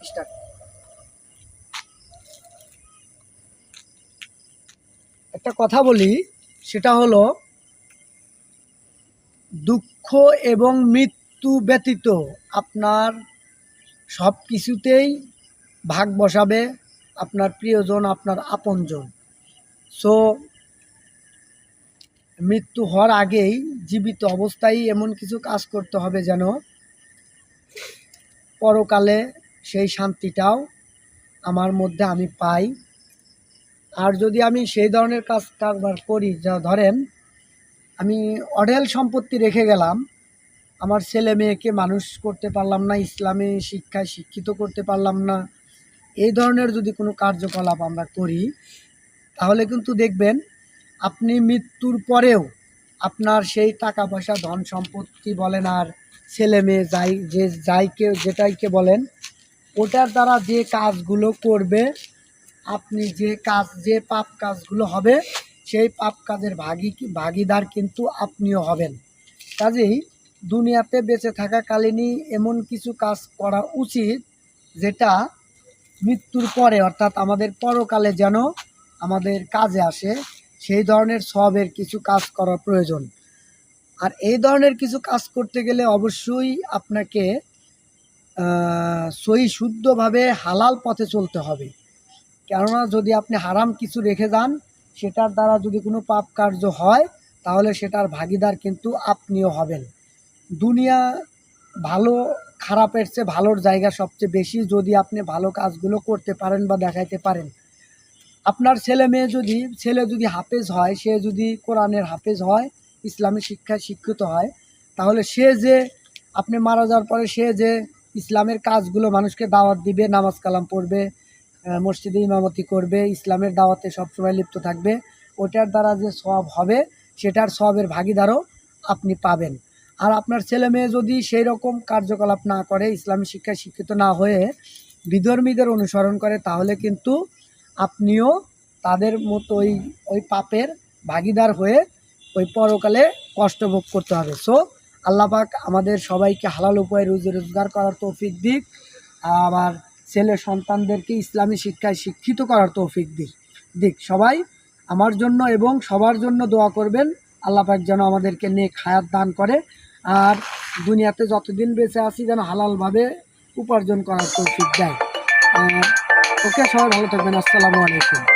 Start. একটা কথা বলি, সেটা হলো দুঃখ এবং মৃত্যু ব্যতীত আপনার সব কিছুতেই ভাগ বসাবে আপনার প্রিয়জন, আপনার আপনজন। সো মৃত্যু হওয়ার আগেই জীবিত অবস্থায় এমন কিছু কাজ করতে হবে যেন পরকালে সেই শান্তিটাও আমার মধ্যে আমি পাই। আর যদি আমি সেই ধরনের কাজ কারবার করি, যা ধরেন আমি অঢেল সম্পত্তি রেখে গেলাম, আমার ছেলে মেয়েকে মানুষ করতে পারলাম না, ইসলামী শিক্ষায় শিক্ষিত করতে পারলাম না, এই ধরনের যদি কোনো কার্যকলাপ আমরা করি, তাহলে কিন্তু দেখবেন আপনি মৃত্যুর পরেও আপনার সেই টাকা পয়সা, ধন সম্পত্তি বলেন আর ছেলে মেয়ে যাইকে যেটাইকে বলেন, ওটার দ্বারা যে কাজগুলো করবে, আপনি যে পাপ কাজগুলো হবে, সেই পাপ কাজের ভাগিদার কিন্তু আপনিও হবেন। কাজেই দুনিয়াতে বেঁচে থাকাকালীনই এমন কিছু কাজ করা উচিত যেটা মৃত্যুর পরে, অর্থাৎ আমাদের পরকালে যেন আমাদের কাজে আসে, সেই ধরনের সবের কিছু কাজ করা প্রয়োজন। আর এই ধরনের কিছু কাজ করতে গেলে অবশ্যই আপনাকে সহি শুদ্ধভাবে হালাল পথে চলতে হবে। কেননা যদি আপনি হারাম কিছু রেখে যান, সেটার দ্বারা যদি কোনো পাপ কার্য হয়, তাহলে সেটার ভাগিদার কিন্তু আপনিও হবেন। দুনিয়া ভালো খারাপের চেয়ে ভালোর জায়গা সবচেয়ে বেশি, যদি আপনি ভালো কাজগুলো করতে পারেন বা দেখাইতে পারেন। আপনার ছেলে যদি হাফেজ হয়, সে যদি কোরআনের হাফেজ হয়, ইসলামী শিক্ষায় শিক্ষিত হয়, তাহলে আপনি মারা যাওয়ার পরে সে যে ইসলামের কাজগুলো মানুষকে দাওয়াত দিবে, নামাজ কালাম পড়বে, মসজিদে ইমামতি করবে, ইসলামের দাওয়াতে সবসময় লিপ্ত থাকবে, ওটার দ্বারা যে সওয়াব হবে, সেটার সওয়াবের ভাগিদারও আপনি পাবেন। আর আপনার ছেলে মেয়ে যদি সেই রকম কার্যকলাপ না করে, ইসলামী শিক্ষায় শিক্ষিত না হয়ে বিধর্মীদের অনুসরণ করে, তাহলে কিন্তু আপনিও তাদের মতো ওই পাপের ভাগিদার হয়ে ওই পরকালে কষ্ট ভোগ করতে হবে। সো আল্লাহ পাক আমাদের সবাইকে হালাল উপায়ে রুজি রোজগার করার তৌফিক দিক, আবার ছেলে সন্তানদেরকে ইসলামী শিক্ষায় শিক্ষিত করার তৌফিক দিক। সবাই আমার জন্য এবং সবার জন্য দোয়া করবেন, আল্লাহ পাক যেন আমাদেরকে নেক হায়াত দান করে, আর দুনিয়াতে যতদিন বেঁচে আছি যেন হালালভাবে উপার্জন করার তৌফিক দেয়। ওকে, সবাই ভালো থাকবেন। আসসালামু আলাইকুম।